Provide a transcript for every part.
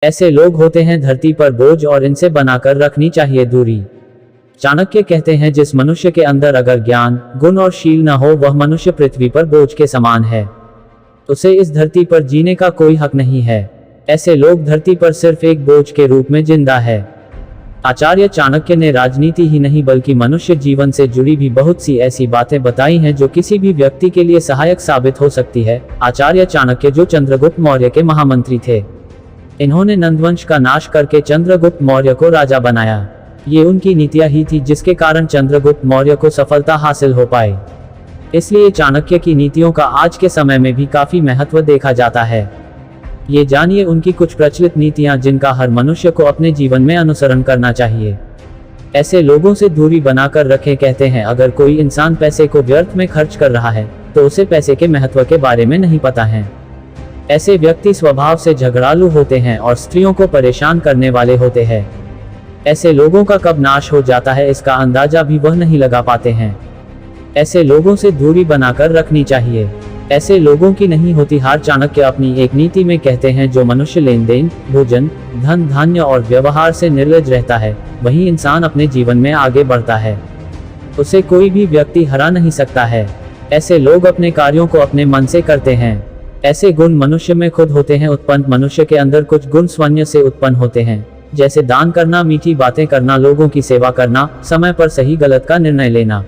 ऐसे लोग होते हैं धरती पर बोझ और इनसे बनाकर रखनी चाहिए दूरी। चाणक्य कहते हैं जिस मनुष्य के अंदर अगर ज्ञान, गुण और शील न हो वह मनुष्य पृथ्वी पर बोझ के समान है। उसे इस धरती पर जीने का कोई हक नहीं है। ऐसे लोग धरती पर सिर्फ एक बोझ के रूप में जिंदा है। आचार्य चाणक्य ने राजनीति ही नहीं बल्कि मनुष्य जीवन से जुड़ी भी बहुत सी ऐसी बातें बताई हैं जो किसी भी व्यक्ति के लिए सहायक साबित हो सकती है। आचार्य चाणक्य जो चंद्रगुप्त मौर्य के महामंत्री थे, इन्होंने नंदवंश का नाश करके चंद्रगुप्त मौर्य को राजा बनाया। ये उनकी नीतियां ही थी जिसके कारण चंद्रगुप्त मौर्य को सफलता हासिल हो पाई। इसलिए चाणक्य की नीतियों का आज के समय में भी काफी महत्व देखा जाता है। ये जानिए उनकी कुछ प्रचलित नीतियां जिनका हर मनुष्य को अपने जीवन में अनुसरण करना चाहिए। ऐसे लोगों से दूरी बनाकर रखें। कहते हैं अगर कोई इंसान पैसे को व्यर्थ में खर्च कर रहा है तो उसे पैसे के महत्व के बारे में नहीं पता है। ऐसे व्यक्ति स्वभाव से झगड़ालू होते हैं और स्त्रियों को परेशान करने वाले होते हैं। ऐसे लोगों का कब नाश हो जाता है इसका अंदाजा भी वह नहीं लगा पाते हैं। ऐसे लोगों से दूरी बनाकर रखनी चाहिए। ऐसे लोगों की नहीं होती हार। चाणक्य अपनी एक नीति में कहते हैं जो मनुष्य लेन देन, भोजन, धन धान्य और व्यवहार से निर्लज रहता है वही इंसान अपने जीवन में आगे बढ़ता है। उसे कोई भी व्यक्ति हरा नहीं सकता है। ऐसे लोग अपने कार्यों को अपने मन से करते हैं। ऐसे गुण मनुष्य में खुद होते हैं उत्पन्न। मनुष्य के अंदर कुछ गुण स्वयं से उत्पन्न होते हैं, जैसे दान करना, मीठी बातें करना, लोगों की सेवा करना, समय पर सही गलत का निर्णय लेना।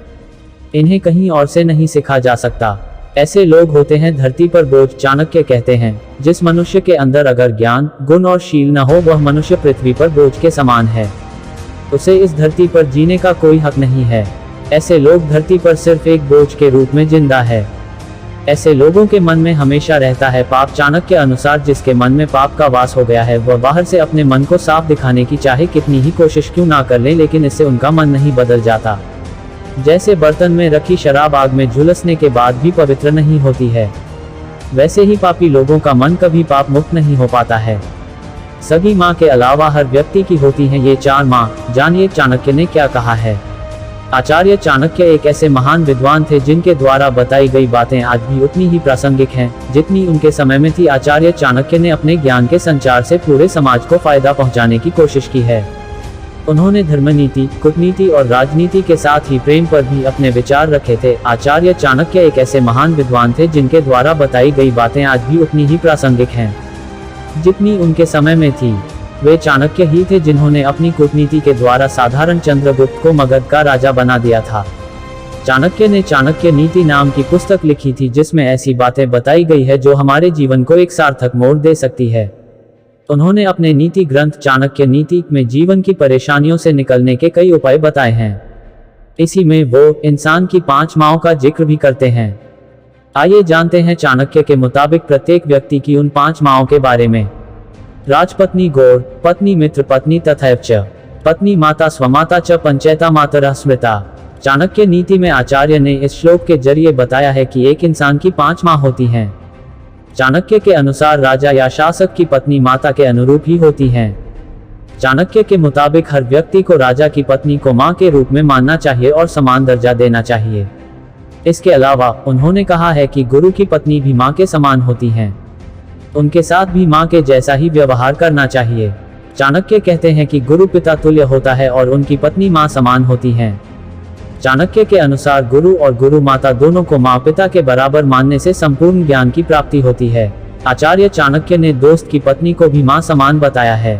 इन्हें कहीं और से नहीं सीखा जा सकता। ऐसे लोग होते हैं धरती पर बोझ। चाणक्य कहते हैं जिस मनुष्य के अंदर अगर ज्ञान, गुण और शील न हो वह मनुष्य पृथ्वी पर बोझ के समान है। उसे इस धरती पर जीने का कोई हक नहीं है। ऐसे लोग धरती पर सिर्फ एक बोझ के रूप में जिंदा है। ऐसे लोगों के मन में हमेशा रहता है पाप। चाणक्य के अनुसार जिसके मन में पाप का वास हो गया है वह बाहर से अपने मन को साफ दिखाने की चाहे कितनी ही कोशिश क्यों ना कर ले, लेकिन इससे उनका मन नहीं बदल जाता। जैसे बर्तन में रखी शराब आग में झुलसने के बाद भी पवित्र नहीं होती है, वैसे ही पापी लोगों का मन कभी पाप मुक्त नहीं हो पाता है। सभी माँ के अलावा हर व्यक्ति की होती हैं ये चार माँ। जानिए चाणक्य ने क्या कहा है। आचार्य चाणक्य एक ऐसे महान विद्वान थे जिनके द्वारा बताई गई बातें आज भी उतनी ही प्रासंगिक हैं जितनी उनके समय में थी। आचार्य चाणक्य ने अपने ज्ञान के संचार से पूरे समाज को फायदा पहुंचाने की कोशिश की है। उन्होंने धर्मनीति, कूटनीति और राजनीति के साथ ही प्रेम पर भी अपने विचार रखे थे। आचार्य चाणक्य एक ऐसे महान विद्वान थे जिनके द्वारा बताई गई बातें आज भी उतनी ही प्रासंगिक हैं जितनी उनके समय में थी। वे चाणक्य ही थे जिन्होंने अपनी कूटनीति के द्वारा साधारण चंद्रगुप्त को मगध का राजा बना दिया था। चाणक्य ने चाणक्य नीति नाम की पुस्तक लिखी थी जिसमें ऐसी बातें बताई गई है जो हमारे जीवन को एक सार्थक मोड़ दे सकती है। उन्होंने अपने नीति ग्रंथ चाणक्य नीति में जीवन की परेशानियों से निकलने के कई उपाय बताए हैं। इसी में वो इंसान की 5 माँओं का जिक्र भी करते हैं। आइए जानते हैं चाणक्य के मुताबिक प्रत्येक व्यक्ति की उन 5 माँओं के बारे में। राजपत्नी गौर, पत्नी मित्र, पत्नी तथैव च, पत्नी माता स्वमाता च पंचैता मातरः स्मृता। चाणक्य नीति में आचार्य ने इस श्लोक के जरिए बताया है कि एक इंसान की 5 माँ होती हैं। चाणक्य के अनुसार राजा या शासक की पत्नी माता के अनुरूप ही होती हैं। चाणक्य के मुताबिक हर व्यक्ति को राजा की पत्नी को मां के रूप में मानना चाहिए और समान दर्जा देना चाहिए। इसके अलावा उन्होंने कहा है कि गुरु की पत्नी भी मां के समान होती हैं। उनके साथ भी मां के जैसा ही व्यवहार करना चाहिए। चाणक्य कहते हैं कि गुरु पिता तुल्य होता है और उनकी पत्नी मां समान होती हैं। चाणक्य के अनुसार गुरु और गुरु माता दोनों को माँ पिता के बराबर मानने से संपूर्ण ज्ञान की प्राप्ति होती है। आचार्य चाणक्य ने दोस्त की पत्नी को भी माँ समान बताया है।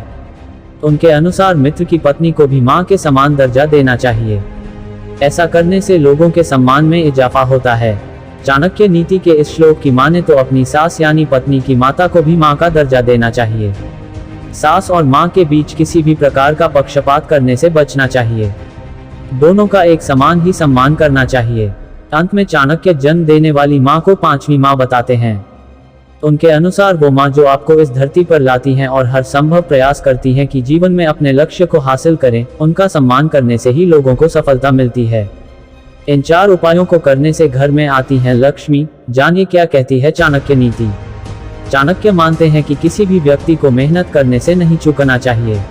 उनके अनुसार मित्र की पत्नी को भी माँ के समान दर्जा देना चाहिए। ऐसा करने से लोगों के सम्मान में इजाफा होता है। चाणक्य नीति के इस श्लोक की माने तो अपनी सास यानी पत्नी की माता को भी माँ का दर्जा देना चाहिए। सास और माँ के बीच किसी भी प्रकार का पक्षपात करने से बचना चाहिए। दोनों का एक समान ही सम्मान करना चाहिए। अंत में चाणक्य जन्म देने वाली माँ को 5वीं माँ बताते हैं। उनके अनुसार वो माँ जो आपको इस धरती पर लाती हैं और हर संभव प्रयास करती हैं कि जीवन में अपने लक्ष्य को हासिल करें, उनका सम्मान करने से ही लोगों को सफलता मिलती है। इन 4 उपायों को करने से घर में आती है लक्ष्मी। जानिए क्या कहती है चाणक्य नीति। चाणक्य मानते हैं कि किसी भी व्यक्ति को मेहनत करने से नहीं चूकना चाहिए।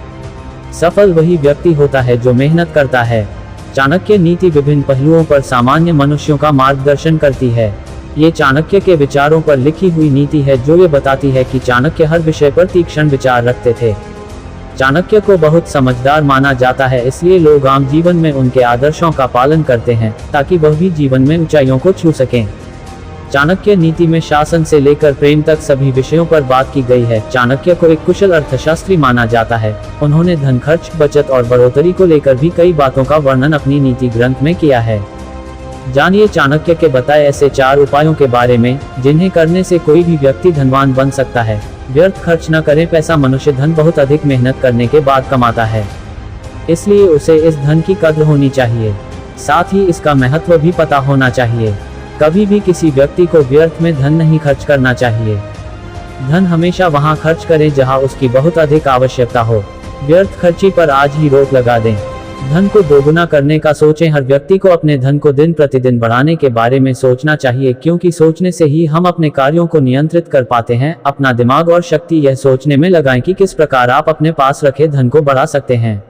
सफल वही व्यक्ति होता है जो मेहनत करता है। चाणक्य नीति विभिन्न पहलुओं पर सामान्य मनुष्यों का मार्गदर्शन करती है। ये चाणक्य के विचारों पर लिखी हुई नीति है जो ये बताती है कि चाणक्य हर विषय पर तीक्ष्ण विचार रखते थे। चाणक्य को बहुत समझदार माना जाता है, इसलिए लोग आम जीवन में उनके आदर्शों का पालन करते हैं ताकि वह भी जीवन में ऊंचाइयों को छू सकें। चाणक्य नीति में शासन से लेकर प्रेम तक सभी विषयों पर बात की गई है। चाणक्य को एक कुशल अर्थशास्त्री माना जाता है। उन्होंने धन खर्च, बचत और बढ़ोतरी को लेकर भी कई बातों का वर्णन अपनी नीति ग्रंथ में किया है। जानिए चाणक्य के बताए ऐसे 4 उपायों के बारे में जिन्हें करने से कोई भी व्यक्ति धनवान बन सकता है। व्यर्थ खर्च न करें। पैसा मनुष्य धन बहुत अधिक मेहनत करने के बाद कमाता है, इसलिए उसे इस धन की कद्र होनी चाहिए। साथ ही इसका महत्व भी पता होना चाहिए। कभी भी किसी व्यक्ति को व्यर्थ में धन नहीं खर्च करना चाहिए। धन हमेशा वहां खर्च करें जहां उसकी बहुत अधिक आवश्यकता हो। व्यर्थ खर्ची पर आज ही रोक लगा दें। धन को दोगुना करने का सोचें। हर व्यक्ति को अपने धन को दिन प्रतिदिन बढ़ाने के बारे में सोचना चाहिए, क्योंकि सोचने से ही हम अपने कार्यों को नियंत्रित कर पाते हैं। अपना दिमाग और शक्ति यह सोचने में लगाएं कि किस प्रकार आप अपने पास रखे धन को बढ़ा सकते हैं।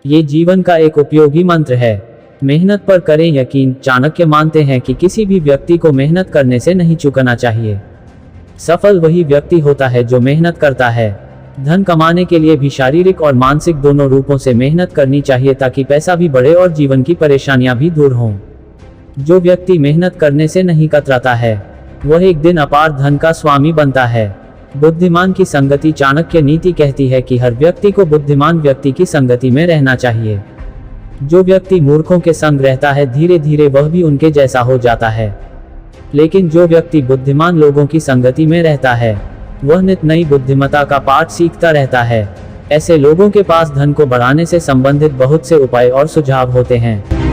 ये जीवन का एक उपयोगी मंत्र है। मेहनत पर करें यकीन। चाणक्य मानते हैं कि किसी भी व्यक्ति को मेहनत करने से नहीं चूकना चाहिए। सफल वही व्यक्ति होता है जो मेहनत करता है। धन कमाने के लिए भी शारीरिक और मानसिक दोनों रूपों से मेहनत करनी चाहिए ताकि पैसा भी बढ़े और जीवन की परेशानियां भी दूर हों। जो व्यक्ति मेहनत करने से नहीं कतराता है वह एक दिन अपार धन का स्वामी बनता है। बुद्धिमान की संगति। चाणक्य नीति कहती है कि हर व्यक्ति को बुद्धिमान व्यक्ति की संगति में रहना चाहिए। जो व्यक्ति मूर्खों के संग रहता है धीरे धीरे वह भी उनके जैसा हो जाता है, लेकिन जो व्यक्ति बुद्धिमान लोगों की संगति में रहता है वह नित नई बुद्धिमत्ता का पाठ सीखता रहता है। ऐसे लोगों के पास धन को बढ़ाने से संबंधित बहुत से उपाय और सुझाव होते हैं।